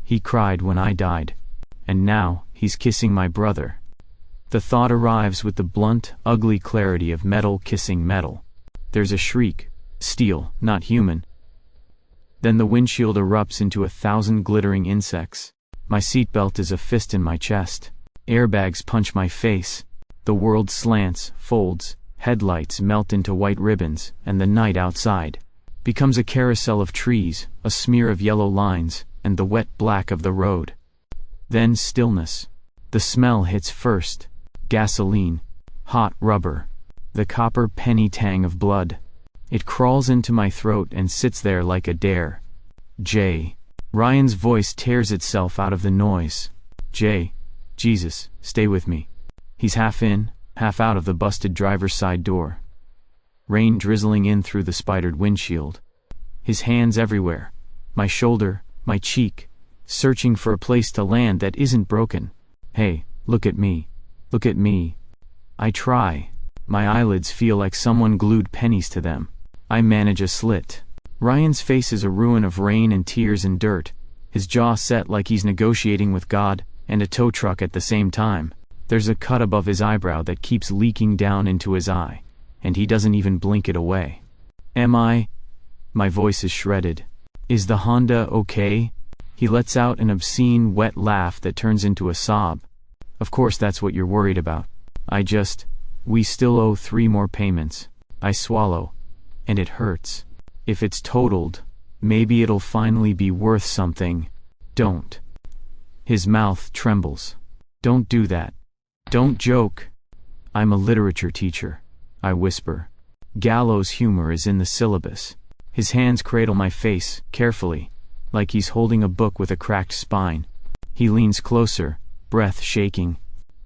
He cried when I died. And now, he's kissing my brother. The thought arrives with the blunt, ugly clarity of metal kissing metal. There's a shriek. Steel, not human. Then the windshield erupts into 1,000 glittering insects. My seatbelt is a fist in my chest. Airbags punch my face. The world slants, folds, headlights melt into white ribbons, and the night outside becomes a carousel of trees, a smear of yellow lines, and the wet black of the road. Then stillness. The smell hits first. Gasoline. Hot rubber. The copper penny tang of blood. It crawls into my throat and sits there like a dare. Jay. Ryan's voice tears itself out of the noise. Jay. Jesus, stay with me. He's half in, half out of the busted driver's side door. Rain drizzling in through the spidered windshield. His hands everywhere. My shoulder, my cheek, searching for a place to land that isn't broken. Hey, look at me. Look at me. I try. My eyelids feel like someone glued pennies to them. I manage a slit. Ryan's face is a ruin of rain and tears and dirt, his jaw set like he's negotiating with God and a tow truck at the same time. There's a cut above his eyebrow that keeps leaking down into his eye, and he doesn't even blink it away. Am I? My voice is shredded. Is the Honda okay? He lets out an obscene, wet laugh that turns into a sob. Of course that's what you're worried about. We still owe 3 more payments. I swallow. And it hurts. If it's totaled, maybe it'll finally be worth something. Don't. His mouth trembles. Don't do that. Don't joke. I'm a literature teacher, I whisper. Gallows humor is in the syllabus. His hands cradle my face, carefully, like he's holding a book with a cracked spine. He leans closer, breath shaking.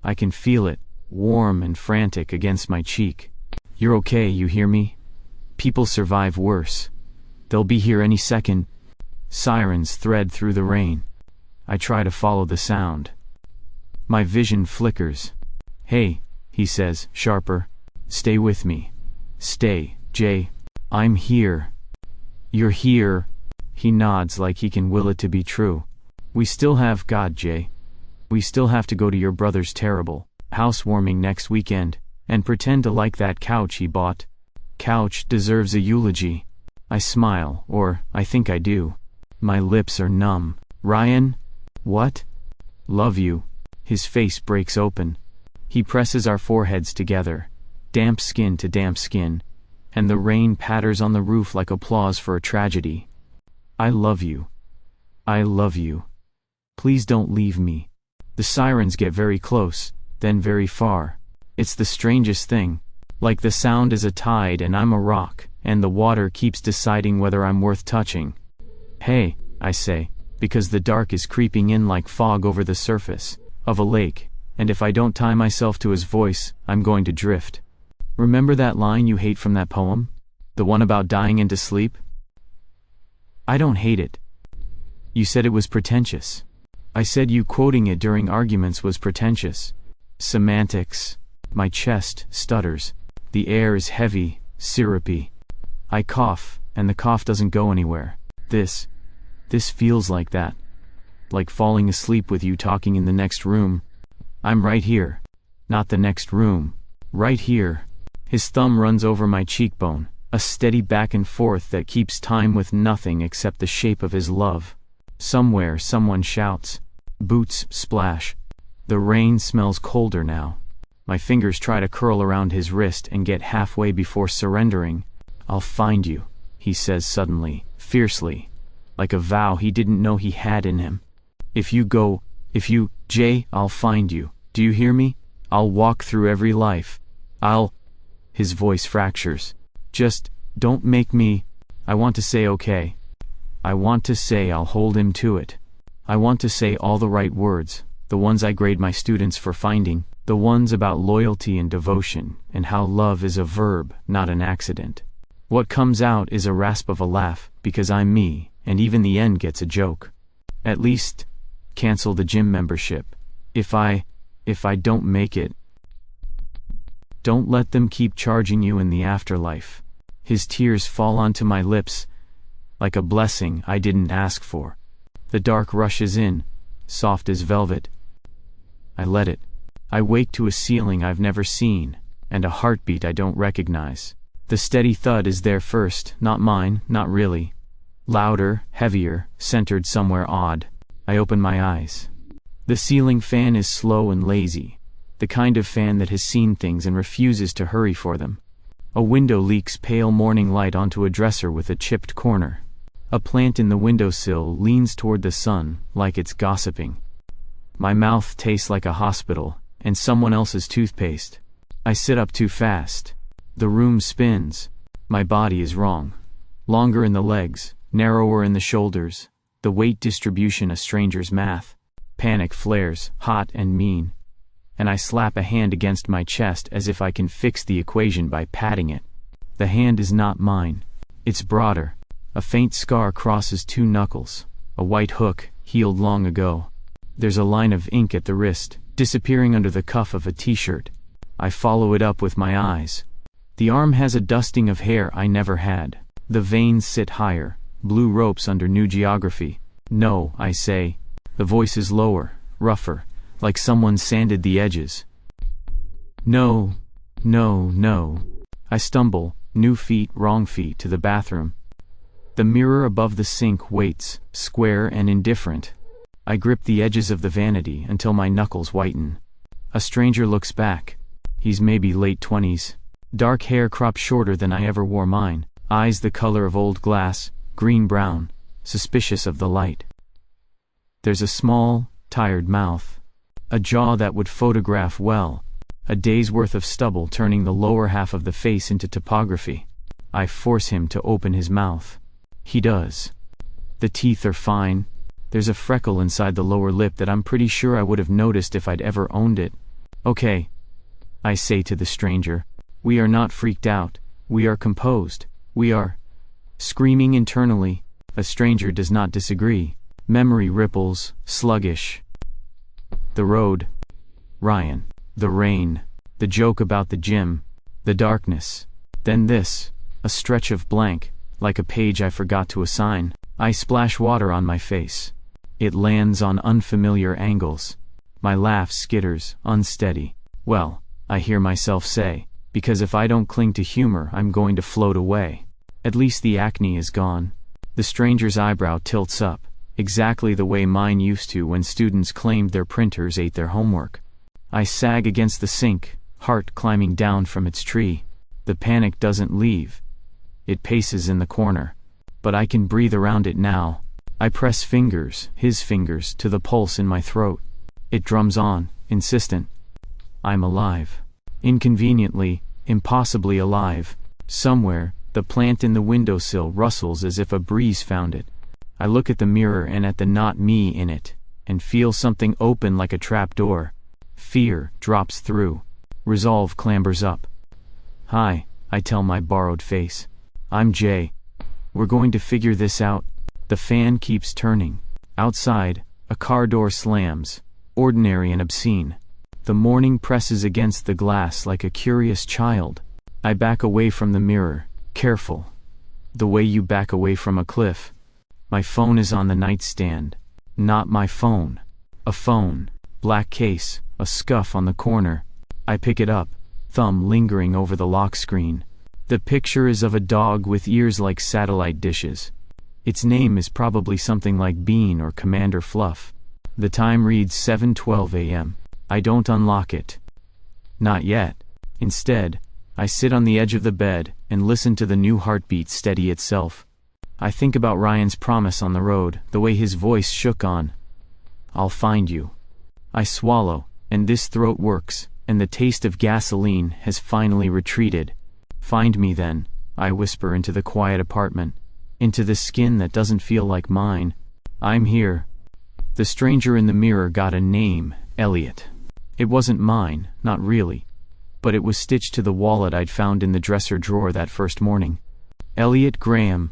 I can feel it, warm and frantic against my cheek. You're okay, you hear me? People survive worse. They'll be here any second. Sirens thread through the rain. I try to follow the sound. My vision flickers. Hey, he says, sharper. Stay with me. Stay, Jay. I'm here. You're here. He nods like he can will it to be true. We still have God, Jay. We still have to go to your brother's terrible housewarming next weekend, and pretend to like that couch he bought. Couch deserves a eulogy. I smile, or I think I do. My lips are numb. Ryan? What? Love you. His face breaks open. He presses our foreheads together, damp skin to damp skin, and the rain patters on the roof like applause for a tragedy. I love you. I love you. Please don't leave me. The sirens get very close, then very far. It's the strangest thing. Like the sound is a tide and I'm a rock, and the water keeps deciding whether I'm worth touching. Hey, I say, because the dark is creeping in like fog over the surface of a lake, and if I don't tie myself to his voice, I'm going to drift. Remember that line you hate from that poem? The one about dying into sleep? I don't hate it. You said it was pretentious. I said you quoting it during arguments was pretentious. Semantics. My chest stutters. The air is heavy, syrupy. I cough, and the cough doesn't go anywhere. This feels like that. Like falling asleep with you talking in the next room. I'm right here. Not the next room. Right here. His thumb runs over my cheekbone, a steady back and forth that keeps time with nothing except the shape of his love. Somewhere someone shouts. Boots splash. The rain smells colder now. My fingers try to curl around his wrist and get halfway before surrendering. I'll find you, he says suddenly, fiercely, like a vow he didn't know he had in him. Jay, I'll find you. Do you hear me? I'll walk through every life. His voice fractures. Just, don't make me. I want to say okay. I want to say I'll hold him to it. I want to say all the right words, the ones I grade my students for finding, the ones about loyalty and devotion, and how love is a verb, not an accident. What comes out is a rasp of a laugh, because I'm me, and even the end gets a joke. At least, cancel the gym membership. If I don't make it, don't let them keep charging you in the afterlife. His tears fall onto my lips, like a blessing I didn't ask for. The dark rushes in, soft as velvet. I let it. I wake to a ceiling I've never seen, and a heartbeat I don't recognize. The steady thud is there first, not mine, not really. Louder, heavier, centered somewhere odd. I open my eyes. The ceiling fan is slow and lazy, the kind of fan that has seen things and refuses to hurry for them. A window leaks pale morning light onto a dresser with a chipped corner. A plant in the windowsill leans toward the sun, like it's gossiping. My mouth tastes like a hospital, and someone else's toothpaste. I sit up too fast. The room spins. My body is wrong. Longer in the legs, narrower in the shoulders, the weight distribution a stranger's math. Panic flares, hot and mean. And I slap a hand against my chest as if I can fix the equation by patting it. The hand is not mine. It's broader. A faint scar crosses two knuckles. A white hook, healed long ago. There's a line of ink at the wrist, disappearing under the cuff of a t-shirt. I follow it up with my eyes. The arm has a dusting of hair I never had. The veins sit higher, blue ropes under new geography. No, I say. The voice is lower, rougher, like someone sanded the edges. No, no, no. I stumble, new feet, wrong feet, to the bathroom. The mirror above the sink waits, square and indifferent. I grip the edges of the vanity until my knuckles whiten. A stranger looks back. He's maybe late 20s. Dark hair cropped shorter than I ever wore mine. Eyes the color of old glass, green-brown, suspicious of the light. There's a small, tired mouth. A jaw that would photograph well. A day's worth of stubble turning the lower half of the face into topography. I force him to open his mouth. He does. The teeth are fine. There's a freckle inside the lower lip that I'm pretty sure I would have noticed if I'd ever owned it. Okay, I say to the stranger. We are not freaked out. We are composed. We are screaming internally. A stranger does not disagree. Memory ripples, sluggish. The road. Ryan. The rain. The joke about the gym. The darkness. Then this. A stretch of blank, like a page I forgot to assign. I splash water on my face. It lands on unfamiliar angles. My laugh skitters, unsteady. Well, I hear myself say, because if I don't cling to humor, I'm going to float away. At least the acne is gone. The stranger's eyebrow tilts up, exactly the way mine used to when students claimed their printers ate their homework. I sag against the sink, heart climbing down from its tree. The panic doesn't leave. It paces in the corner. But I can breathe around it now. I press fingers, his fingers, to the pulse in my throat. It drums on, insistent. I'm alive. Inconveniently, impossibly alive. Somewhere, the plant in the windowsill rustles as if a breeze found it. I look at the mirror and at the not me in it, and feel something open like a trap door. Fear drops through. Resolve clambers up. Hi, I tell my borrowed face. I'm Jay. We're going to figure this out. The fan keeps turning. Outside, a car door slams, ordinary and obscene. The morning presses against the glass like a curious child. I back away from the mirror, careful. The way you back away from a cliff. My phone is on the nightstand. Not my phone. A phone. Black case, a scuff on the corner. I pick it up, thumb lingering over the lock screen. The picture is of a dog with ears like satellite dishes. Its name is probably something like Bean or Commander Fluff. The time reads 7:12 a.m. I don't unlock it. Not yet. Instead, I sit on the edge of the bed and listen to the new heartbeat steady itself. I think about Ryan's promise on the road, the way his voice shook on, "I'll find you." I swallow, and this throat works, and the taste of gasoline has finally retreated. Find me then, I whisper into the quiet apartment, into the skin that doesn't feel like mine. I'm here. The stranger in the mirror got a name, Eliot. It wasn't mine, not really. But it was stitched to the wallet I'd found in the dresser drawer that first morning. Eliot Graham,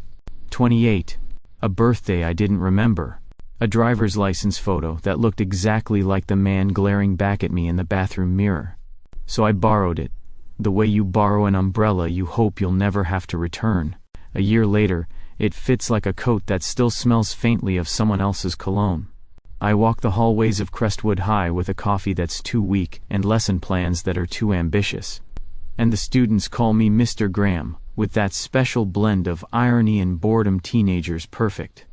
28. A birthday I didn't remember. A driver's license photo that looked exactly like the man glaring back at me in the bathroom mirror. So I borrowed it. The way you borrow an umbrella you hope you'll never have to return. A year later, It fits like a coat that still smells faintly of someone else's cologne. I walk the hallways of Crestwood High with a coffee that's too weak and lesson plans that are too ambitious. And the students call me Mr. Graham, with that special blend of irony and boredom teenagers perfect.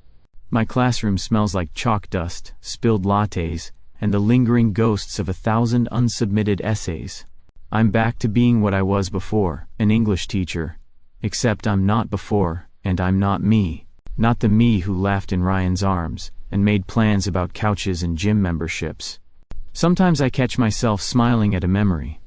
My classroom smells like chalk dust, spilled lattes, and the lingering ghosts of 1,000 unsubmitted essays. I'm back to being what I was before, an English teacher. Except I'm not before, and I'm not me. Not the me who laughed in Ryan's arms, and made plans about couches and gym memberships. Sometimes I catch myself smiling at a memory,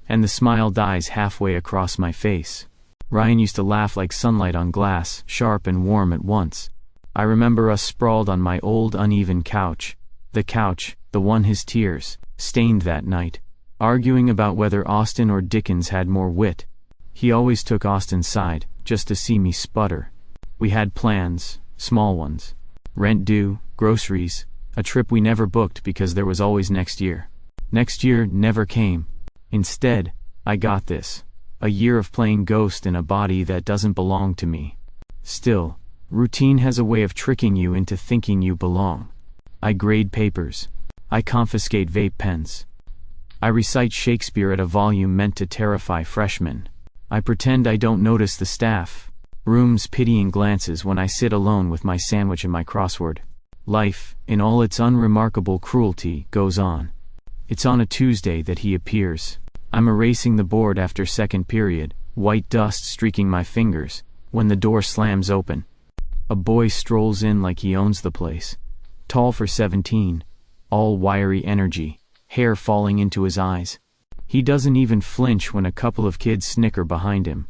and the smile dies halfway across my face. Ryan used to laugh like sunlight on glass, sharp and warm at once. I remember us sprawled on my old uneven couch, the one his tears stained that night, arguing about whether Austen or Dickens had more wit. He always took Austen's side, just to see me sputter. We had plans, small ones. Rent due, groceries, a trip we never booked because there was always next year. Next year never came. Instead, I got this. A year of playing ghost in a body that doesn't belong to me. Still, routine has a way of tricking you into thinking you belong. I grade papers. I confiscate vape pens. I recite Shakespeare at a volume meant to terrify freshmen. I pretend I don't notice the staff room's pitying glances when I sit alone with my sandwich and my crossword. Life, in all its unremarkable cruelty, goes on. It's on a Tuesday that he appears. I'm erasing the board after second period, white dust streaking my fingers, when the door slams open. A boy strolls in like he owns the place. Tall for 17, all wiry energy, hair falling into his eyes. He doesn't even flinch when a couple of kids snicker behind him.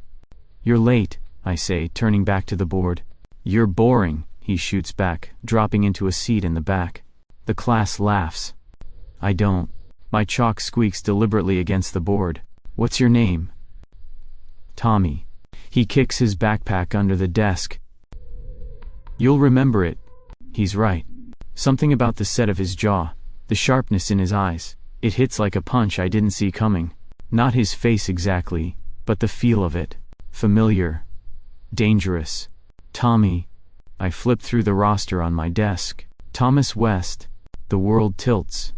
"You're late," I say, turning back to the board. "You're boring," he shoots back, dropping into a seat in the back. The class laughs. I don't. My chalk squeaks deliberately against the board. "What's your name?" "Tommy." He kicks his backpack under the desk. "You'll remember it." He's right. Something about the set of his jaw, the sharpness in his eyes, it hits like a punch I didn't see coming. Not his face exactly, but the feel of it. Familiar. Dangerous. Tommy. I flip through the roster on my desk. Thomas West. The world tilts.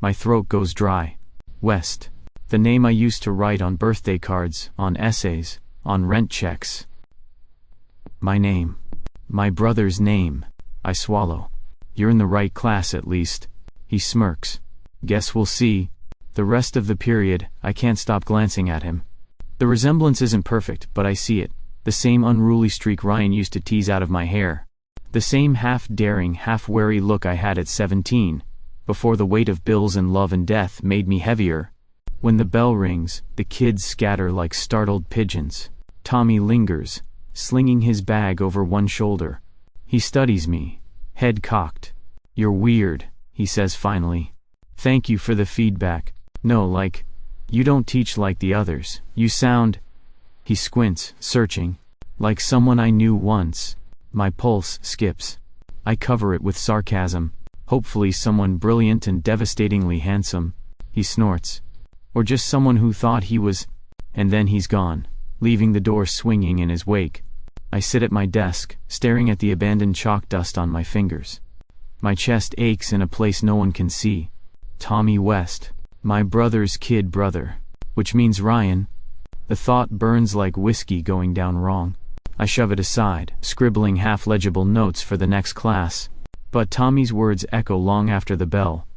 My throat goes dry. West. The name I used to write on birthday cards, on essays, on rent checks. My name. My brother's name. I swallow. "You're in the right class at least." He smirks. "Guess we'll see." The rest of the period, I can't stop glancing at him. The resemblance isn't perfect, but I see it. The same unruly streak Ryan used to tease out of my hair. The same half-daring, half-wary look I had at 17, before the weight of bills and love and death made me heavier. When the bell rings, the kids scatter like startled pigeons. Tommy lingers, slinging his bag over one shoulder. He studies me, head cocked. "You're weird," he says finally. "Thank you for the feedback. No, like, you don't teach like the others. You sound..." He squints, searching. "Like someone I knew once." My pulse skips. I cover it with sarcasm. "Hopefully someone brilliant and devastatingly handsome." He snorts. "Or just someone who thought he was..." And then he's gone, leaving the door swinging in his wake. I sit at my desk, staring at the abandoned chalk dust on my fingers. My chest aches in a place no one can see. Tommy West. My brother's kid brother. Which means Ryan. The thought burns like whiskey going down wrong. I shove it aside, scribbling half-legible notes for the next class. But Tommy's words echo long after the bell.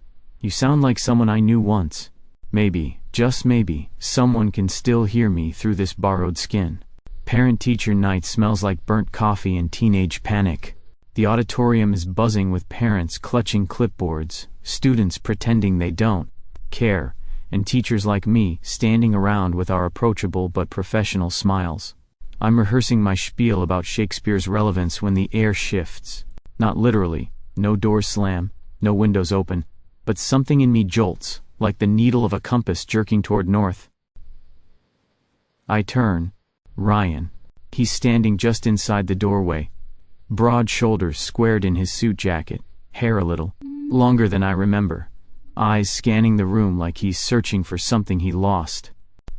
"You sound like someone I knew once." Maybe, just maybe, someone can still hear me through this borrowed skin. Parent-teacher night smells like burnt coffee and teenage panic. The auditorium is buzzing with parents clutching clipboards, students pretending they don't care, and teachers like me standing around with our approachable but professional smiles. I'm rehearsing my spiel about Shakespeare's relevance when the air shifts. Not literally, no doors slam, no windows open, but something in me jolts, like the needle of a compass jerking toward north. I turn. Ryan. He's standing just inside the doorway. Broad shoulders squared in his suit jacket, hair a little longer than I remember. Eyes scanning the room like he's searching for something he lost.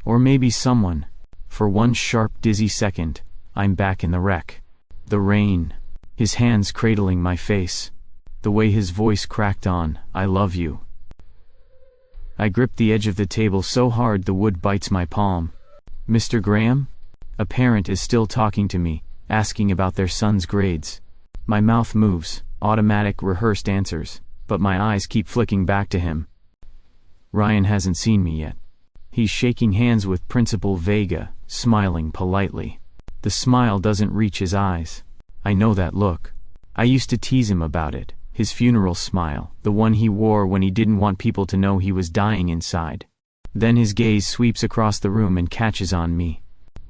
Or maybe someone. For one sharp, dizzy second, I'm back in the wreck. The rain. His hands cradling my face. The way his voice cracked on, "I love you." I grip the edge of the table so hard the wood bites my palm. "Mr. Graham?" A parent is still talking to me, asking about their son's grades. My mouth moves, automatic rehearsed answers, but my eyes keep flicking back to him. Ryan hasn't seen me yet. He's shaking hands with Principal Vega, smiling politely. The smile doesn't reach his eyes. I know that look. I used to tease him about it, his funeral smile, the one he wore when he didn't want people to know he was dying inside. Then his gaze sweeps across the room and catches on me.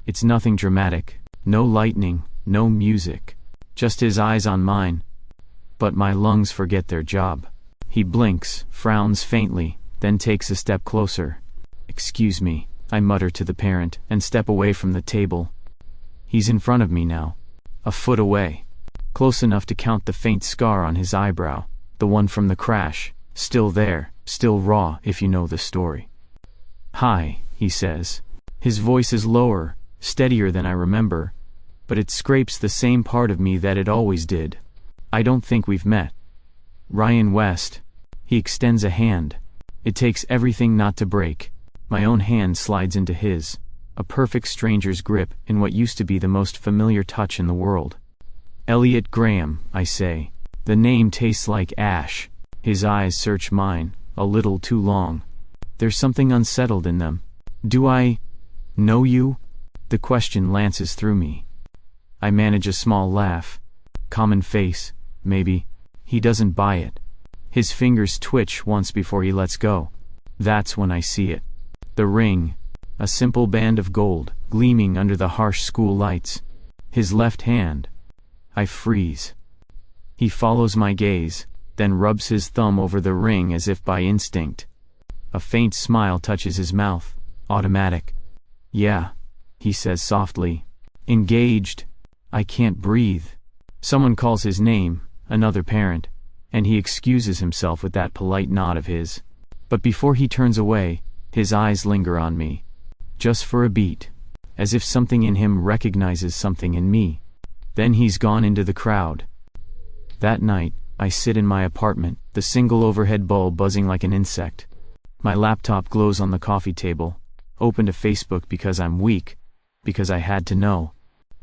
It's nothing dramatic, no lightning, no music, just his eyes on mine. But my lungs forget their job. He blinks, frowns faintly, then takes a step closer. "Excuse me," I mutter to the parent, and step away from the table. He's in front of me now, a foot away, close enough to count the faint scar on his eyebrow, the one from the crash, still there, still raw if you know the story. "Hi," he says. His voice is lower, steadier than I remember, but it scrapes the same part of me that it always did. "I don't think we've met." "Ryan West." He extends a hand. It takes everything not to break. My own hand slides into his, a perfect stranger's grip in what used to be the most familiar touch in the world. "Eliot Graham," I say. The name tastes like ash. His eyes search mine, a little too long. There's something unsettled in them. "Do I know you?" The question lances through me. I manage a small laugh. Common face, maybe. He doesn't buy it. His fingers twitch once before he lets go. That's when I see it. The ring, a simple band of gold, gleaming under the harsh school lights. His left hand. I freeze. He follows my gaze, then rubs his thumb over the ring as if by instinct. A faint smile touches his mouth, automatic. "Yeah," he says softly. "Engaged." I can't breathe. Someone calls his name, another parent, and he excuses himself with that polite nod of his. But before he turns away, his eyes linger on me. Just for a beat. As if something in him recognizes something in me. Then he's gone into the crowd. That night, I sit in my apartment, the single overhead bulb buzzing like an insect. My laptop glows on the coffee table, open to Facebook because I'm weak, because I had to know.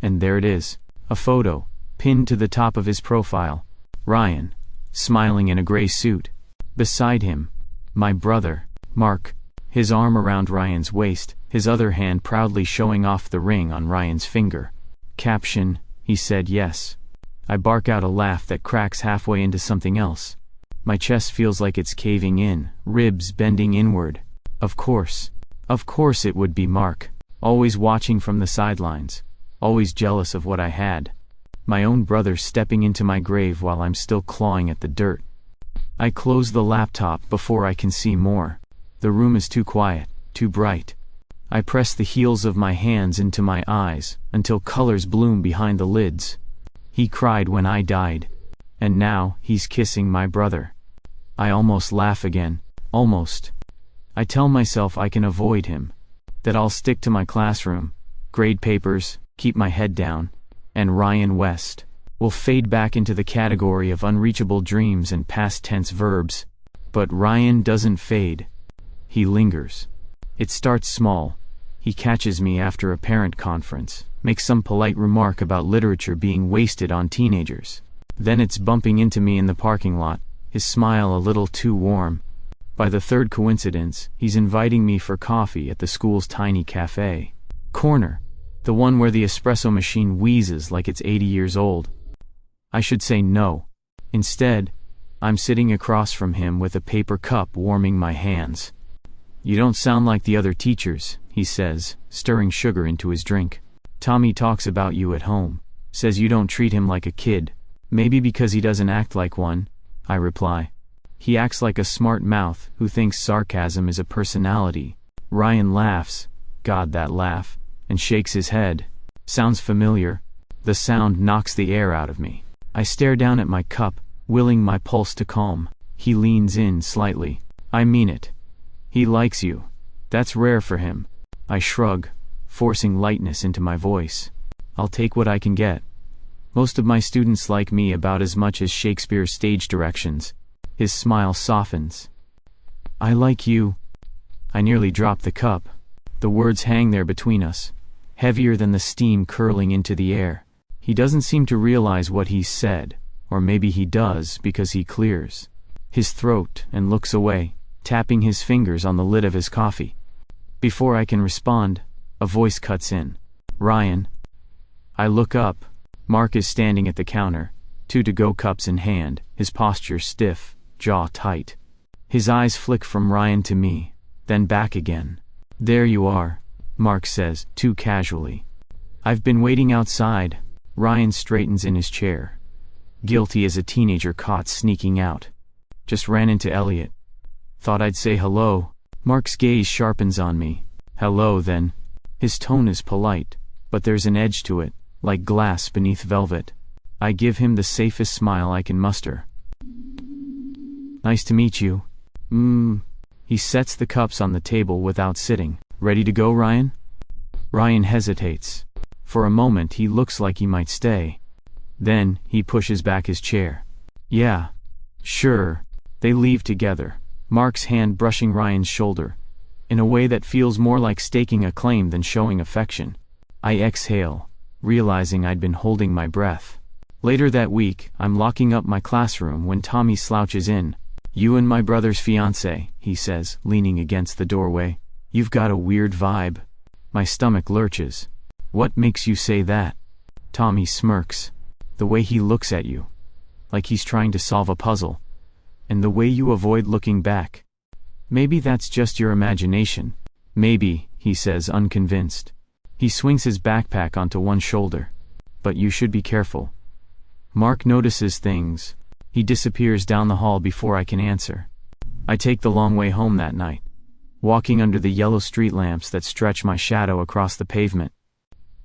And there it is, a photo, pinned to the top of his profile. Ryan, smiling in a gray suit. Beside him, my brother, Mark, his arm around Ryan's waist, his other hand proudly showing off the ring on Ryan's finger. Caption, "He said yes." I bark out a laugh that cracks halfway into something else. My chest feels like it's caving in, ribs bending inward. Of course it would be Mark, always watching from the sidelines, always jealous of what I had. My own brother stepping into my grave while I'm still clawing at the dirt. I close the laptop before I can see more. The room is too quiet, too bright. I press the heels of my hands into my eyes, until colors bloom behind the lids. He cried when I died. And now, he's kissing my brother. I almost laugh again. Almost. I tell myself I can avoid him. That I'll stick to my classroom, grade papers, keep my head down, and Ryan West will fade back into the category of unreachable dreams and past tense verbs. But Ryan doesn't fade. He lingers. It starts small. He catches me after a parent conference, makes some polite remark about literature being wasted on teenagers. Then it's bumping into me in the parking lot, his smile a little too warm. By the third coincidence, he's inviting me for coffee at the school's tiny cafe. Corner. The one where the espresso machine wheezes like it's 80 years old. I should say no. Instead, I'm sitting across from him with a paper cup warming my hands. "You don't sound like the other teachers," he says, stirring sugar into his drink. "Tommy talks about you at home, says you don't treat him like a kid. Maybe because he doesn't act like one," I reply. He acts like a smart mouth who thinks sarcasm is a personality. Ryan laughs, God that laugh, and shakes his head. Sounds familiar. The sound knocks the air out of me. I stare down at my cup, willing my pulse to calm. He leans in slightly. "I mean it. He likes you. That's rare for him." I shrug, forcing lightness into my voice. "I'll take what I can get." Most of my students like me about as much as Shakespeare's stage directions. His smile softens. I like you. I nearly drop the cup. The words hang there between us, heavier than the steam curling into the air. He doesn't seem to realize what he's said, or maybe he does because he clears his throat and looks away, tapping his fingers on the lid of his coffee. Before I can respond, a voice cuts in. Ryan. I look up. Mark is standing at the counter, 2 to-go cups in hand, his posture stiff, jaw tight. His eyes flick from Ryan to me, then back again. There you are, Mark says, too casually. I've been waiting outside. Ryan straightens in his chair, guilty as a teenager caught sneaking out. Just ran into Eliot. Thought I'd say hello. Mark's gaze sharpens on me. Hello, then. His tone is polite, but there's an edge to it, like glass beneath velvet. I give him the safest smile I can muster. Nice to meet you. He sets the cups on the table without sitting. Ready to go, Ryan? Ryan hesitates. For a moment he looks like he might stay. Then, he pushes back his chair. Yeah. Sure. They leave together, Mark's hand brushing Ryan's shoulder, in a way that feels more like staking a claim than showing affection. I exhale, realizing I'd been holding my breath. Later that week, I'm locking up my classroom when Tommy slouches in. You and my brother's fiancé, he says, leaning against the doorway. You've got a weird vibe. My stomach lurches. What makes you say that? Tommy smirks. The way he looks at you, like he's trying to solve a puzzle. And the way you avoid looking back. Maybe that's just your imagination. Maybe, he says, unconvinced. He swings his backpack onto one shoulder. But you should be careful. Mark notices things. He disappears down the hall before I can answer. I take the long way home that night, walking under the yellow street lamps that stretch my shadow across the pavement.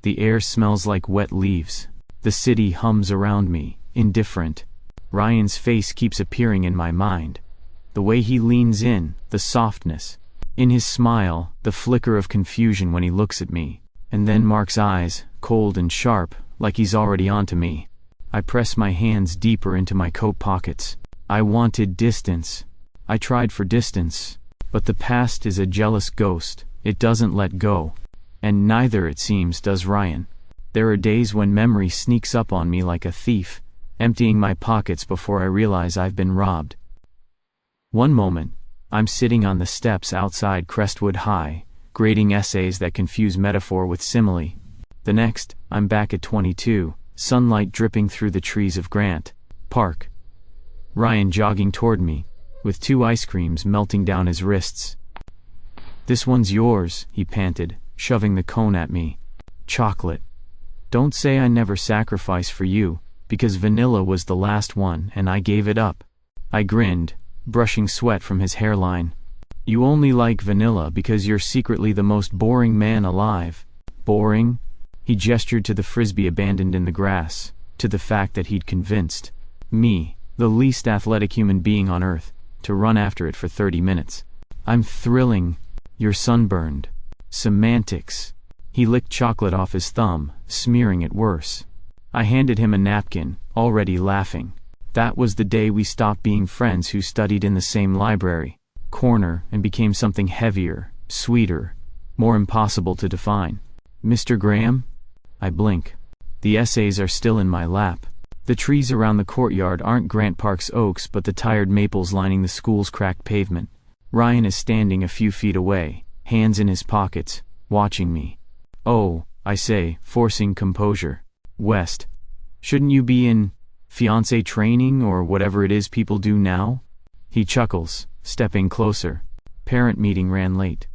The air smells like wet leaves. The city hums around me, indifferent. Ryan's face keeps appearing in my mind. The way he leans in, the softness. In his smile, the flicker of confusion when he looks at me. And then Mark's eyes, cold and sharp, like he's already onto me. I press my hands deeper into my coat pockets. I wanted distance. I tried for distance. But the past is a jealous ghost. It doesn't let go. And neither, it seems, does Ryan. There are days when memory sneaks up on me like a thief, emptying my pockets before I realize I've been robbed. One moment, I'm sitting on the steps outside Crestwood High, grading essays that confuse metaphor with simile. The next, I'm back at 22, sunlight dripping through the trees of Grant Park. Ryan jogging toward me, with 2 ice creams melting down his wrists. This one's yours, he panted, shoving the cone at me. Chocolate. Don't say I never sacrifice for you, because vanilla was the last one and I gave it up. I grinned, brushing sweat from his hairline. You only like vanilla because you're secretly the most boring man alive. Boring? He gestured to the frisbee abandoned in the grass, to the fact that he'd convinced me, the least athletic human being on earth, to run after it for 30 minutes. I'm thrilling. You're sunburned. Semantics. He licked chocolate off his thumb, smearing it worse. I handed him a napkin, already laughing. That was the day we stopped being friends who studied in the same library, corner, and became something heavier, sweeter, more impossible to define. Mr. Graham? I blink. The essays are still in my lap. The trees around the courtyard aren't Grant Park's oaks but the tired maples lining the school's cracked pavement. Ryan is standing a few feet away, hands in his pockets, watching me. Oh, I say, forcing composure. West, shouldn't you be in fiancé training or whatever it is people do now? He chuckles, stepping closer. Parent meeting ran late.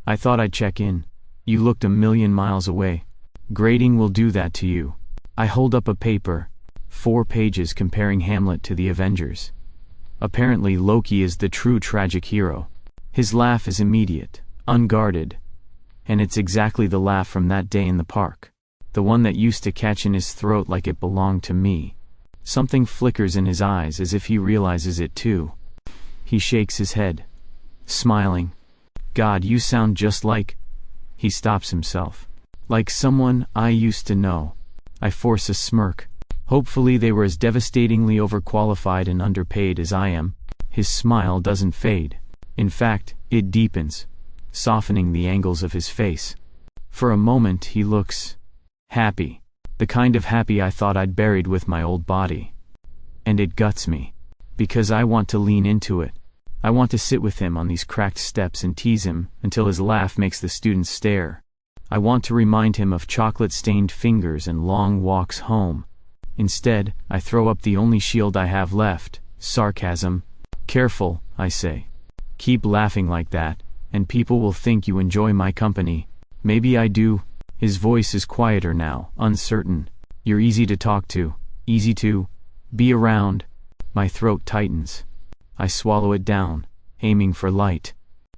I thought I'd check in. You looked a million miles away. Grading will do that to you. I hold up a paper, 4 pages comparing Hamlet to the Avengers. Apparently Loki is the true tragic hero. His laugh is immediate, unguarded. And it's exactly the laugh from that day in the park. The one that used to catch in his throat like it belonged to me. Something flickers in his eyes as if he realizes it too. He shakes his head, smiling. God, you sound just like... He stops himself. Like someone I used to know. I force a smirk. Hopefully they were as devastatingly overqualified and underpaid as I am. His smile doesn't fade. In fact, it deepens, softening the angles of his face. For a moment he looks happy. The kind of happy I thought I'd buried with my old body. And it guts me. Because I want to lean into it. I want to sit with him on these cracked steps and tease him until his laugh makes the students stare. I want to remind him of chocolate-stained fingers and long walks home. Instead, I throw up the only shield I have left, sarcasm. Careful, I say. Keep laughing like that, and people will think you enjoy my company. Maybe I do. His voice is quieter now, uncertain. You're easy to talk to, easy to be around. My throat tightens. I swallow it down, aiming for light.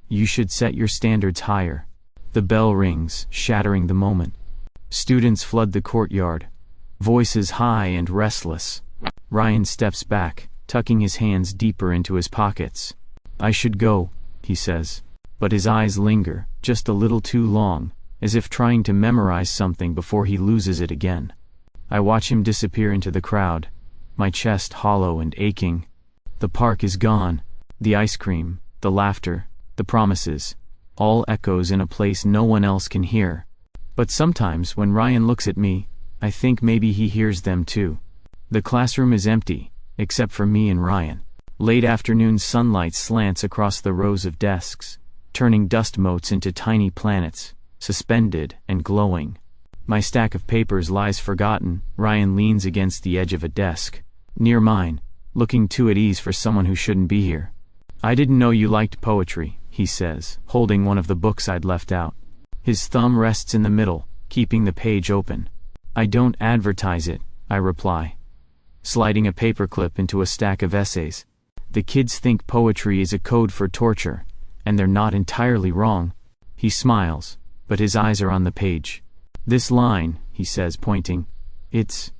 You should set your standards higher. The bell rings, shattering the moment. Students flood the courtyard. Voices high and restless. Ryan steps back, tucking his hands deeper into his pockets. I should go, he says. But his eyes linger, just a little too long, as if trying to memorize something before he loses it again. I watch him disappear into the crowd, my chest hollow and aching. The park is gone. The ice cream, the laughter, the promises, all echoes in a place no one else can hear. But sometimes when Ryan looks at me, I think maybe he hears them too. The classroom is empty, except for me and Ryan. Late afternoon sunlight slants across the rows of desks, turning dust motes into tiny planets, suspended and glowing. My stack of papers lies forgotten. Ryan leans against the edge of a desk, near mine, looking too at ease for someone who shouldn't be here. I didn't know you liked poetry, he says, holding one of the books I'd left out. His thumb rests in the middle, keeping the page open. I don't advertise it, I reply, sliding a paperclip into a stack of essays. The kids think poetry is a code for torture, and they're not entirely wrong. He smiles, but his eyes are on the page. This line, he says, pointing, it's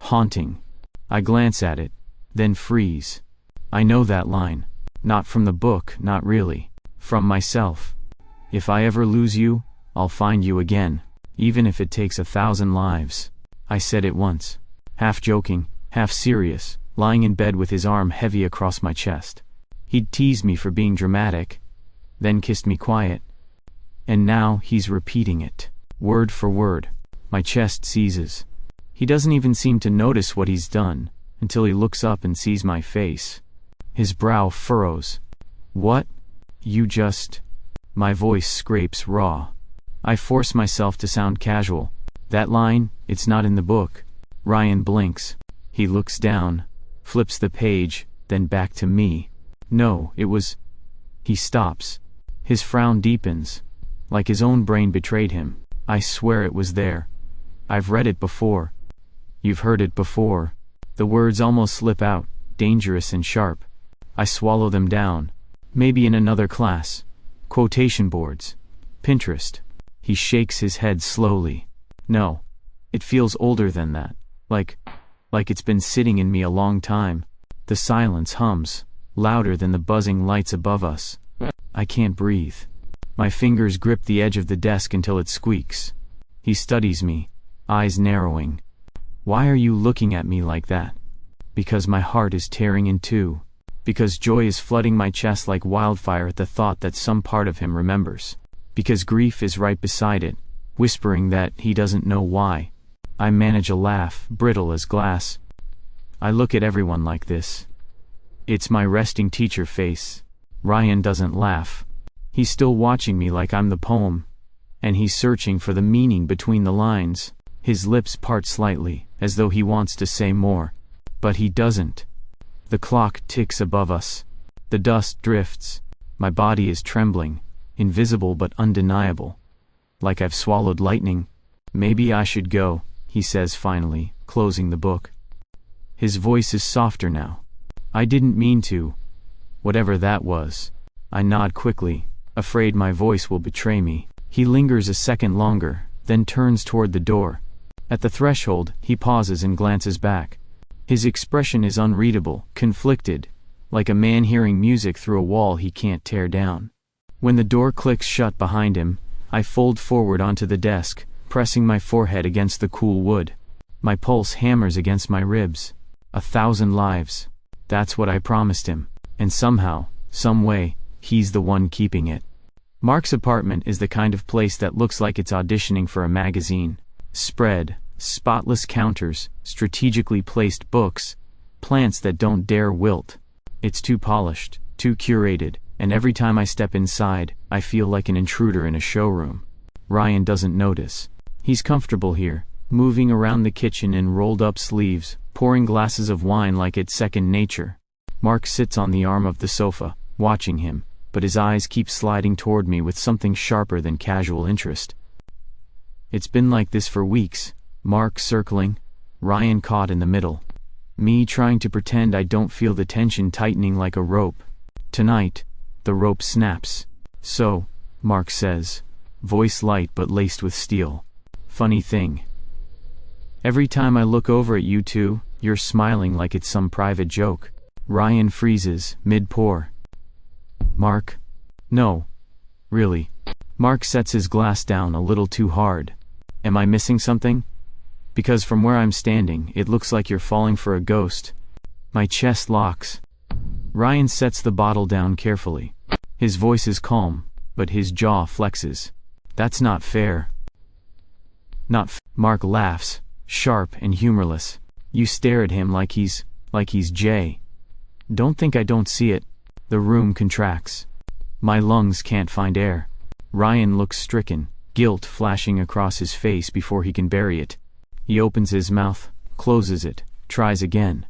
haunting. I glance at it, then freeze. I know that line. Not from the book, not really. From myself. If I ever lose you, I'll find you again, even if it takes 1,000 lives. I said it once, half joking, half serious, lying in bed with his arm heavy across my chest. He'd teased me for being dramatic, then kissed me quiet. And now he's repeating it, word for word. My chest seizes. He doesn't even seem to notice what he's done, until he looks up and sees my face. His brow furrows. What? You just... My voice scrapes raw. I force myself to sound casual. That line, it's not in the book. Ryan blinks. He looks down, flips the page, then back to me. No, it was... He stops. His frown deepens, like his own brain betrayed him. I swear it was there. I've read it before. You've heard it before. The words almost slip out, dangerous and sharp. I swallow them down. Maybe in another class. Quotation boards. Pinterest. He shakes his head slowly. No. It feels older than that. Like it's been sitting in me a long time. The silence hums, louder than the buzzing lights above us. I can't breathe. My fingers grip the edge of the desk until it squeaks. He studies me, eyes narrowing. Why are you looking at me like that? Because my heart is tearing in two. Because joy is flooding my chest like wildfire at the thought that some part of him remembers. Because grief is right beside it, whispering that he doesn't know why. I manage a laugh, brittle as glass. I look at everyone like this. It's my resting teacher face. Ryan doesn't laugh. He's still watching me like I'm the poem. And he's searching for the meaning between the lines. His lips part slightly, as though he wants to say more. But he doesn't. The clock ticks above us. The dust drifts. My body is trembling, invisible but undeniable. Like I've swallowed lightning. Maybe I should go, he says finally, closing the book. His voice is softer now. I didn't mean to. Whatever that was. I nod quickly, afraid my voice will betray me. He lingers a second longer, then turns toward the door. At the threshold, he pauses and glances back. His expression is unreadable, conflicted, like a man hearing music through a wall he can't tear down. When the door clicks shut behind him, I fold forward onto the desk, pressing my forehead against the cool wood. My pulse hammers against my ribs. 1,000 lives. That's what I promised him. And somehow, some way, he's the one keeping it. Mark's apartment is the kind of place that looks like it's auditioning for a magazine. Spread, spotless counters, strategically placed books, plants that don't dare wilt. It's too polished, too curated, and every time I step inside, I feel like an intruder in a showroom. Ryan doesn't notice. He's comfortable here, moving around the kitchen in rolled-up sleeves, pouring glasses of wine like it's second nature. Mark sits on the arm of the sofa, watching him, but his eyes keep sliding toward me with something sharper than casual interest. It's been like this for weeks. Mark circling, Ryan caught in the middle. Me trying to pretend I don't feel the tension tightening like a rope. Tonight, the rope snaps. So, Mark says, voice light but laced with steel. Funny thing. Every time I look over at you two, you're smiling like it's some private joke. Ryan freezes, mid-pour. Mark? No. Really. Mark sets his glass down a little too hard. Am I missing something? Because from where I'm standing, it looks like you're falling for a ghost. My chest locks. Ryan sets the bottle down carefully. His voice is calm, but his jaw flexes. That's not fair. Mark laughs, sharp and humorless. You stare at him like he's Jay. Don't think I don't see it. The room contracts. My lungs can't find air. Ryan looks stricken, guilt flashing across his face before he can bury it. He opens his mouth, closes it, tries again.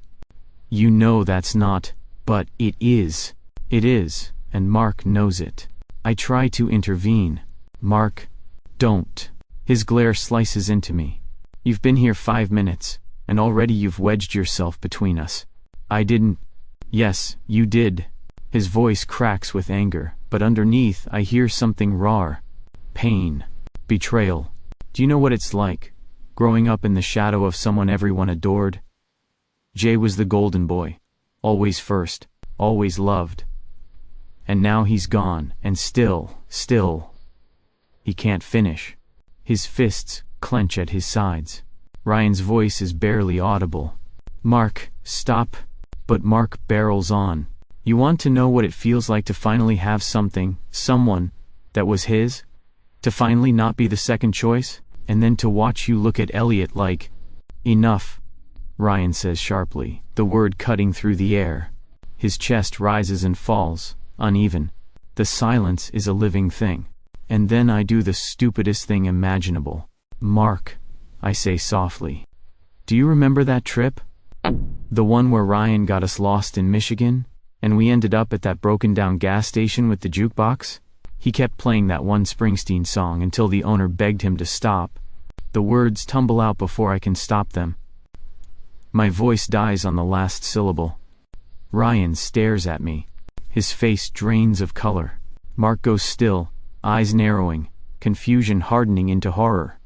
You know that's not, but it is. It is, and Mark knows it. I try to intervene. Mark, don't. His glare slices into me. You've been here 5 minutes, and already you've wedged yourself between us. I didn't. Yes, you did. His voice cracks with anger, but underneath I hear something raw. Pain. Betrayal. Do you know what it's like? Growing up in the shadow of someone everyone adored? Jay was the golden boy. Always first. Always loved. And now he's gone, and still. He can't finish. His fists clench at his sides. Ryan's voice is barely audible. Mark, stop. But Mark barrels on. You want to know what it feels like to finally have someone, that was his? To finally not be the second choice? And then to watch you look at Eliot like, enough, Ryan says sharply, the word cutting through the air. His chest rises and falls, uneven. The silence is a living thing. And then I do the stupidest thing imaginable. Mark, I say softly. Do you remember that trip? The one where Ryan got us lost in Michigan, and we ended up at that broken-down gas station with the jukebox? He kept playing that one Springsteen song until the owner begged him to stop. The words tumble out before I can stop them. My voice dies on the last syllable. Ryan stares at me. His face drains of color. Mark goes still, eyes narrowing, confusion hardening into horror.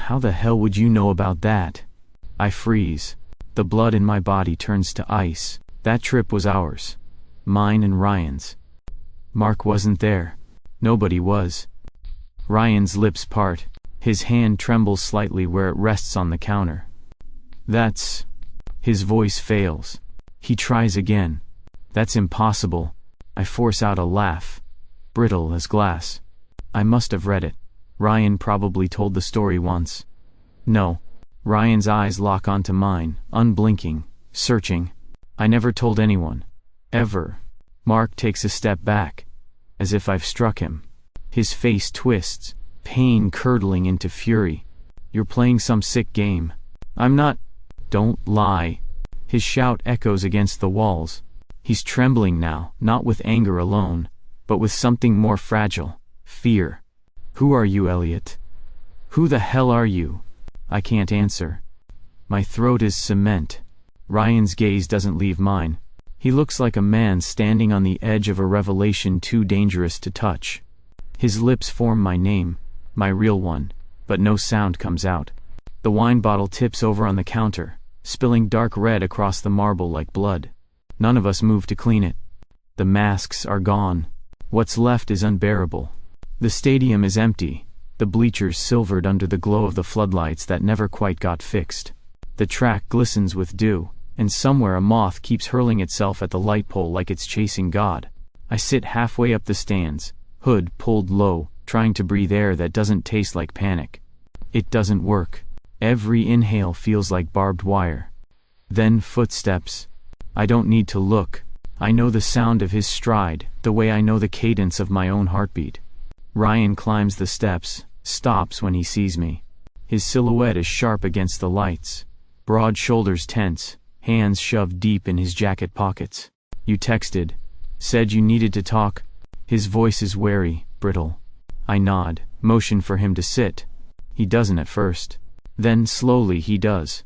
How the hell would you know about that? I freeze. The blood in my body turns to ice. That trip was ours. Mine and Ryan's. Mark wasn't there. Nobody was. Ryan's lips part. His hand trembles slightly where it rests on the counter. That's... His voice fails. He tries again. That's impossible. I force out a laugh. Brittle as glass. I must have read it. Ryan probably told the story once. No. Ryan's eyes lock onto mine, unblinking, searching. I never told anyone. Ever. Mark takes a step back, as if I've struck him. His face twists, pain curdling into fury. You're playing some sick game. I'm not. Don't lie. His shout echoes against the walls. He's trembling now, not with anger alone, but with something more fragile. Fear. Who are you, Eliot? Who the hell are you? I can't answer. My throat is cement. Ryan's gaze doesn't leave mine. He looks like a man standing on the edge of a revelation too dangerous to touch. His lips form my name, my real one, but no sound comes out. The wine bottle tips over on the counter, spilling dark red across the marble like blood. None of us move to clean it. The masks are gone. What's left is unbearable. The stadium is empty, the bleachers silvered under the glow of the floodlights that never quite got fixed. The track glistens with dew, and somewhere a moth keeps hurling itself at the light pole like it's chasing God. I sit halfway up the stands, hood pulled low, trying to breathe air that doesn't taste like panic. It doesn't work. Every inhale feels like barbed wire. Then footsteps. I don't need to look. I know the sound of his stride, the way I know the cadence of my own heartbeat. Ryan climbs the steps, stops when he sees me. His silhouette is sharp against the lights. Broad shoulders tense, hands shoved deep in his jacket pockets. "You texted. Said you needed to talk." His voice is wary, brittle. I nod, motion for him to sit. He doesn't at first. Then slowly he does.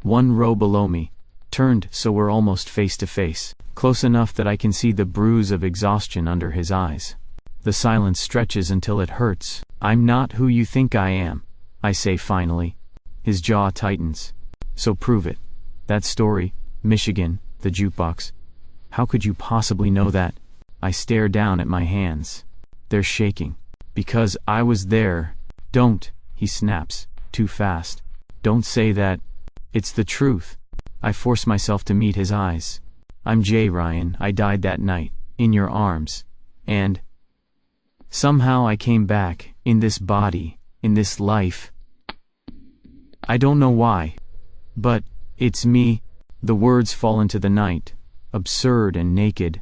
One row below me, turned so we're almost face to face, close enough that I can see the bruise of exhaustion under his eyes. The silence stretches until it hurts. "I'm not who you think I am," I say finally. His jaw tightens. "So prove it. That story, Michigan, the jukebox. How could you possibly know that?" I stare down at my hands. They're shaking. "Because I was there." "Don't," he snaps, too fast. "Don't say that. It's the truth." I force myself to meet his eyes. "I'm Jay, Ryan. I died that night, in your arms. And somehow I came back, in this body, in this life. I don't know why. But it's me." The words fall into the night, absurd and naked.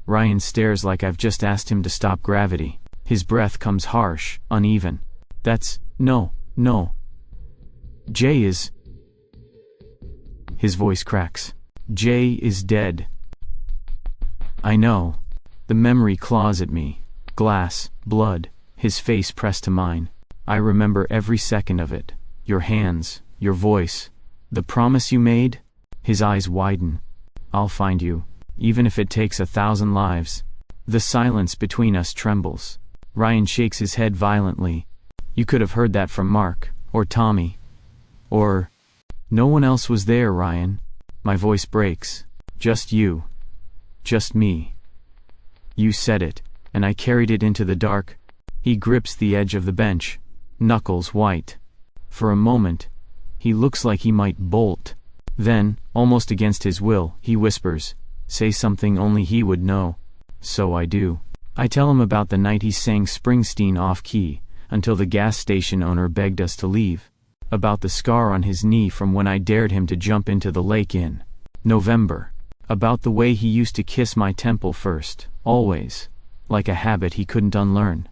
Ryan stares like I've just asked him to stop gravity. His breath comes harsh, uneven. No. Jay is..." His voice cracks. "Jay is dead." I know. The memory claws at me. Glass, blood, his face pressed to mine. I remember every second of it. Your hands, your voice. The promise you made? His eyes widen. "I'll find you, even if it takes 1,000 lives." The silence between us trembles. Ryan shakes his head violently. "You could have heard that from Mark, or Tommy. Or..." "No one else was there, Ryan." My voice breaks. "Just you. Just me. You said it, and I carried it into the dark." He grips the edge of the bench, knuckles white. For a moment, he looks like he might bolt. Then, almost against his will, he whispers, "Say something only he would know." So I do. I tell him about the night he sang Springsteen off-key, until the gas station owner begged us to leave. About the scar on his knee from when I dared him to jump into the lake in November. About the way he used to kiss my temple first, always, like a habit he couldn't unlearn.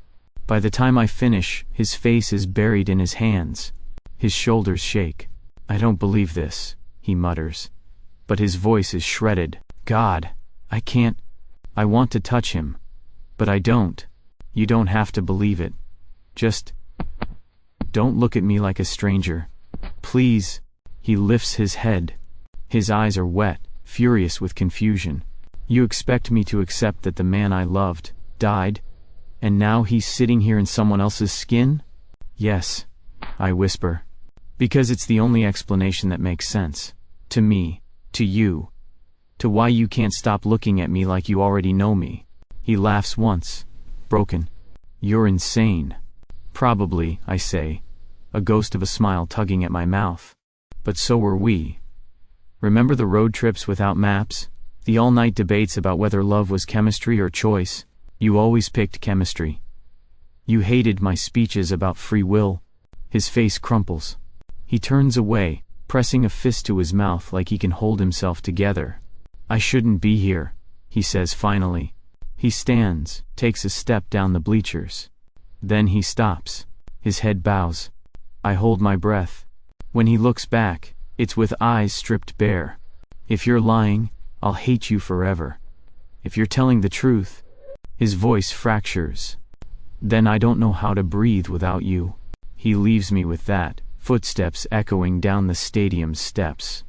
By the time I finish, his face is buried in his hands. His shoulders shake. "I don't believe this," he mutters. But his voice is shredded. "God, I can't. I want to touch him. But I don't." "You don't have to believe it. Just don't look at me like a stranger. Please." He lifts his head. His eyes are wet, furious with confusion. "You expect me to accept that the man I loved died? And now he's sitting here in someone else's skin?" "Yes," I whisper. "Because it's the only explanation that makes sense. To me, to you, to why you can't stop looking at me like you already know me." He laughs once, broken. "You're insane." "Probably," I say, a ghost of a smile tugging at my mouth. "But so were we. Remember the road trips without maps? The all-night debates about whether love was chemistry or choice? You always picked chemistry. You hated my speeches about free will." His face crumples. He turns away, pressing a fist to his mouth like he can hold himself together. "I shouldn't be here," he says finally. He stands, takes a step down the bleachers. Then he stops. His head bows. I hold my breath. When he looks back, it's with eyes stripped bare. "If you're lying, I'll hate you forever. If you're telling the truth..." His voice fractures. "Then I don't know how to breathe without you." He leaves me with that, footsteps echoing down the stadium's steps.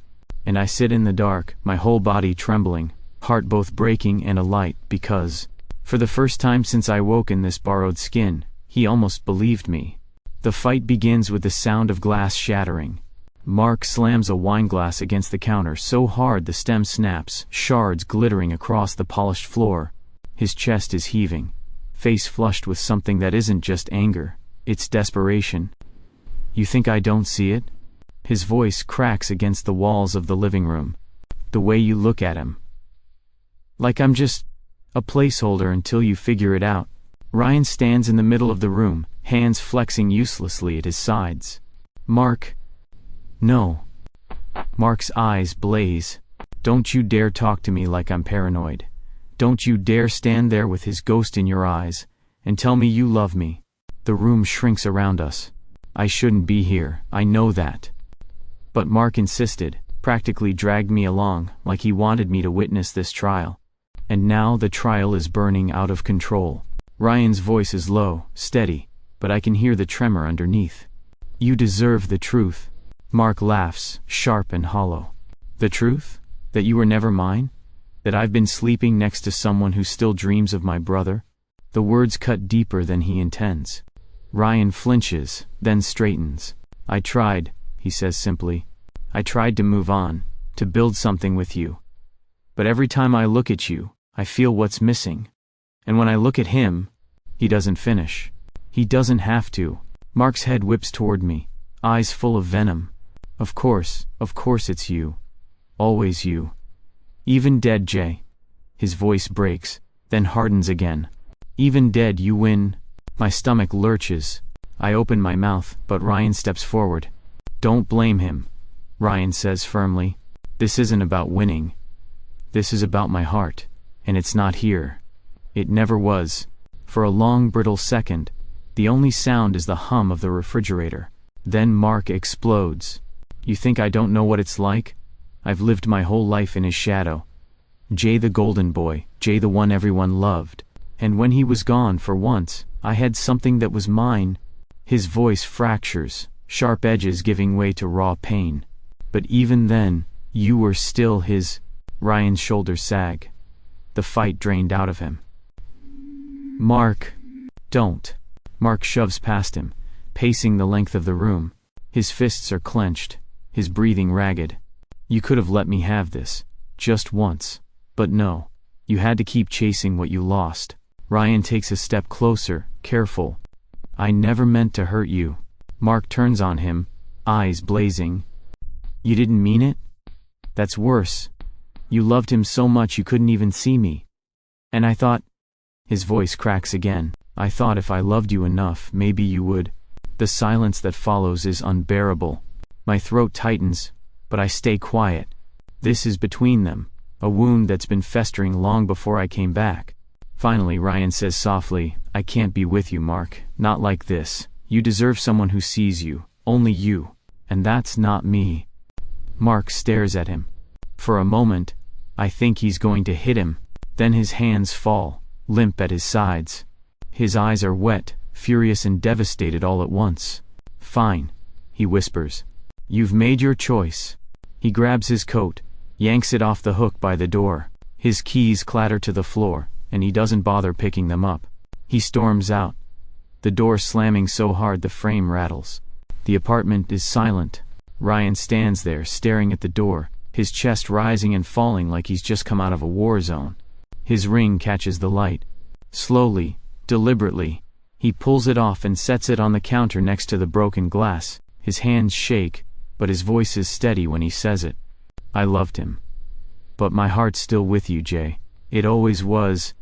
And I sit in the dark, my whole body trembling, heart both breaking and alight, because, for the first time since I woke in this borrowed skin, he almost believed me. The fight begins with the sound of glass shattering. Mark slams a wineglass against the counter so hard the stem snaps, shards glittering across the polished floor. His chest is heaving, face flushed with something that isn't just anger, it's desperation. "You think I don't see it?" His voice cracks against the walls of the living room. The way you look at him. Like I'm just a placeholder until you figure it out. Ryan stands in the middle of the room, hands flexing uselessly at his sides. Mark. No. Mark's eyes blaze. Don't you dare talk to me like I'm paranoid. Don't you dare stand there with his ghost in your eyes and tell me you love me. The room shrinks around us. I shouldn't be here, I know that. But Mark insisted, practically dragged me along, like he wanted me to witness this trial. And now the trial is burning out of control. Ryan's voice is low, steady, but I can hear the tremor underneath. You deserve the truth. Mark laughs, sharp and hollow. The truth? That you were never mine? That I've been sleeping next to someone who still dreams of my brother? The words cut deeper than he intends. Ryan flinches, then straightens. I tried, he says simply. I tried to move on, to build something with you. But every time I look at you, I feel what's missing. And when I look at him, he doesn't finish. He doesn't have to. Mark's head whips toward me, eyes full of venom. Of course it's you. Always you. Even dead, Jay. His voice breaks, then hardens again. Even dead, you win. My stomach lurches. I open my mouth, but Ryan steps forward. Don't blame him, Ryan says firmly. This isn't about winning. This is about my heart, and it's not here. It never was. For a long, brittle second, the only sound is the hum of the refrigerator. Then Mark explodes. You think I don't know what it's like? I've lived my whole life in his shadow. Jay the golden boy, Jay the one everyone loved. And when he was gone for once, I had something that was mine. His voice fractures, sharp edges giving way to raw pain. But even then, you were still his. Ryan's shoulders sag. The fight drained out of him. Mark. Don't. Mark shoves past him, pacing the length of the room. His fists are clenched, his breathing ragged. You could have let me have this, just once. But no. You had to keep chasing what you lost. Ryan takes a step closer, careful. I never meant to hurt you. Mark turns on him, eyes blazing. You didn't mean it? That's worse. You loved him so much you couldn't even see me. And I thought... His voice cracks again. I thought if I loved you enough, maybe you would. The silence that follows is unbearable. My throat tightens, but I stay quiet. This is between them, a wound that's been festering long before I came back. Finally, Ryan says softly, I can't be with you, Mark. Not like this. You deserve someone who sees you. Only you. And that's not me. Mark stares at him. For a moment, I think he's going to hit him. Then his hands fall, limp at his sides. His eyes are wet, furious and devastated all at once. Fine, he whispers. You've made your choice. He grabs his coat, yanks it off the hook by the door. His keys clatter to the floor, and he doesn't bother picking them up. He storms out, the door slamming so hard the frame rattles. The apartment is silent. Ryan stands there staring at the door, his chest rising and falling like he's just come out of a war zone. His ring catches the light. Slowly, deliberately, he pulls it off and sets it on the counter next to the broken glass. His hands shake, but his voice is steady when he says it. I loved him. But my heart's still with you, Jay. It always was.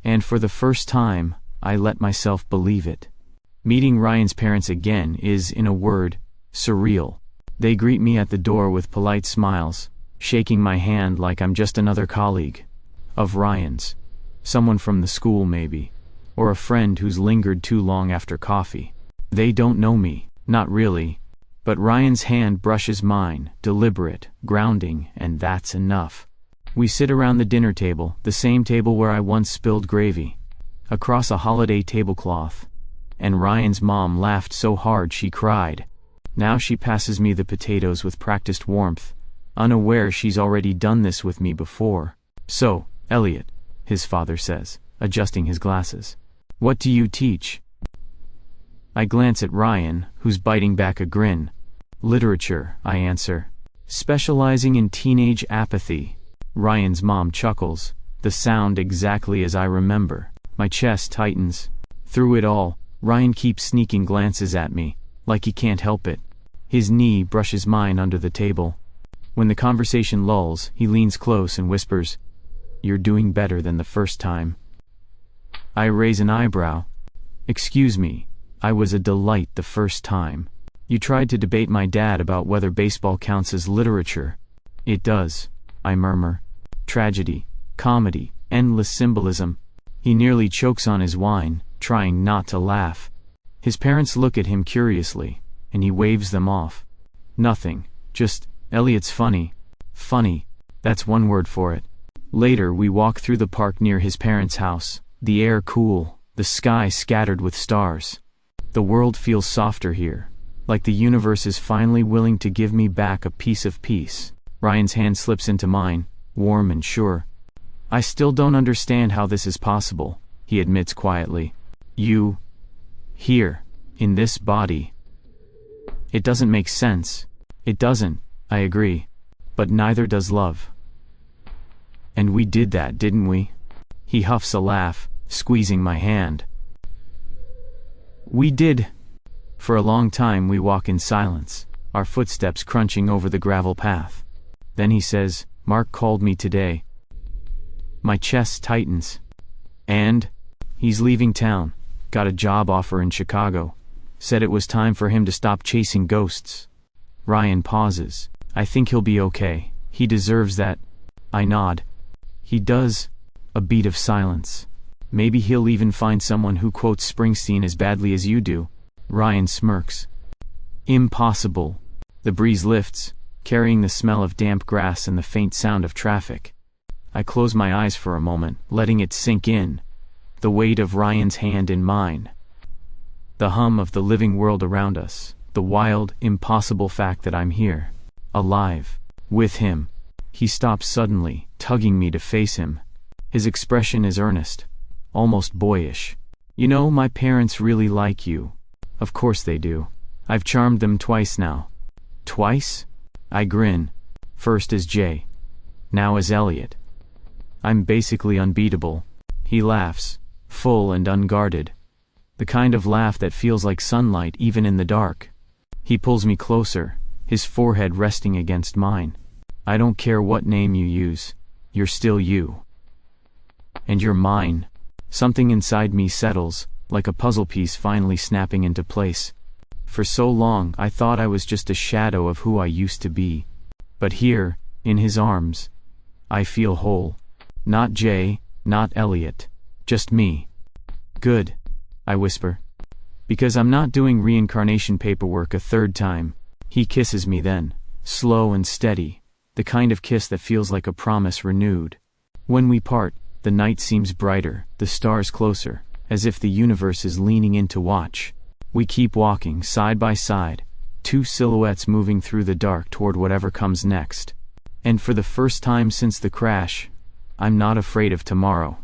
And for the first time, I let myself believe it. Meeting Ryan's parents again is, in a word, surreal. They greet me at the door with polite smiles, shaking my hand like I'm just another colleague. Of Ryan's. Someone from the school maybe. Or a friend who's lingered too long after coffee. They don't know me, not really. But Ryan's hand brushes mine, deliberate, grounding, and that's enough. We sit around the dinner table, the same table where I once spilled gravy. Across a holiday tablecloth. And Ryan's mom laughed so hard she cried. Now she passes me the potatoes with practiced warmth, unaware she's already done this with me before. So, Eliot, his father says, adjusting his glasses. What do you teach? I glance at Ryan, who's biting back a grin. Literature, I answer. Specializing in teenage apathy. Ryan's mom chuckles, the sound exactly as I remember. My chest tightens. Through it all, Ryan keeps sneaking glances at me, like he can't help it. His knee brushes mine under the table. When the conversation lulls, he leans close and whispers, "You're doing better than the first time." I raise an eyebrow. "Excuse me, I was a delight the first time. You tried to debate my dad about whether baseball counts as literature." "It does," I murmur. "Tragedy, comedy, endless symbolism." He nearly chokes on his wine, trying not to laugh. His parents look at him curiously, and he waves them off. "Nothing, just, Eliot's funny." Funny, that's one word for it. Later we walk through the park near his parents' house, the air cool, the sky scattered with stars. The world feels softer here, like the universe is finally willing to give me back a piece of peace. Ryan's hand slips into mine, warm and sure. "I still don't understand how this is possible," he admits quietly. "You, here, in this body. It doesn't make sense." "It doesn't," I agree. "But neither does love." "And we did that, didn't we?" He huffs a laugh, squeezing my hand. "We did." For a long time we walk in silence, our footsteps crunching over the gravel path. Then he says, "Mark called me today." My chest tightens. "And?" "He's leaving town. Got a job offer in Chicago. Said it was time for him to stop chasing ghosts." Ryan pauses. "I think he'll be okay. He deserves that." I nod. "He does." A beat of silence. "Maybe he'll even find someone who quotes Springsteen as badly as you do." Ryan smirks. "Impossible." The breeze lifts, carrying the smell of damp grass and the faint sound of traffic. I close my eyes for a moment, letting it sink in. The weight of Ryan's hand in mine. The hum of the living world around us. The wild, impossible fact that I'm here. Alive. With him. He stops suddenly, tugging me to face him. His expression is earnest. Almost boyish. "You know, my parents really like you." "Of course they do. I've charmed them twice now." "Twice?" I grin. First as Jay. Now as Eliot. I'm basically unbeatable. He laughs, full and unguarded. The kind of laugh that feels like sunlight even in the dark. He pulls me closer, his forehead resting against mine. "I don't care what name you use. You're still you. And you're mine." Something inside me settles, like a puzzle piece finally snapping into place. For so long I thought I was just a shadow of who I used to be. But here, in his arms, I feel whole. Not Jay, not Eliot. Just me. "Good," I whisper. "Because I'm not doing reincarnation paperwork a third time." He kisses me then, slow and steady, the kind of kiss that feels like a promise renewed. When we part, the night seems brighter, the stars closer, as if the universe is leaning in to watch. We keep walking side by side, two silhouettes moving through the dark toward whatever comes next. And for the first time since the crash, I'm not afraid of tomorrow.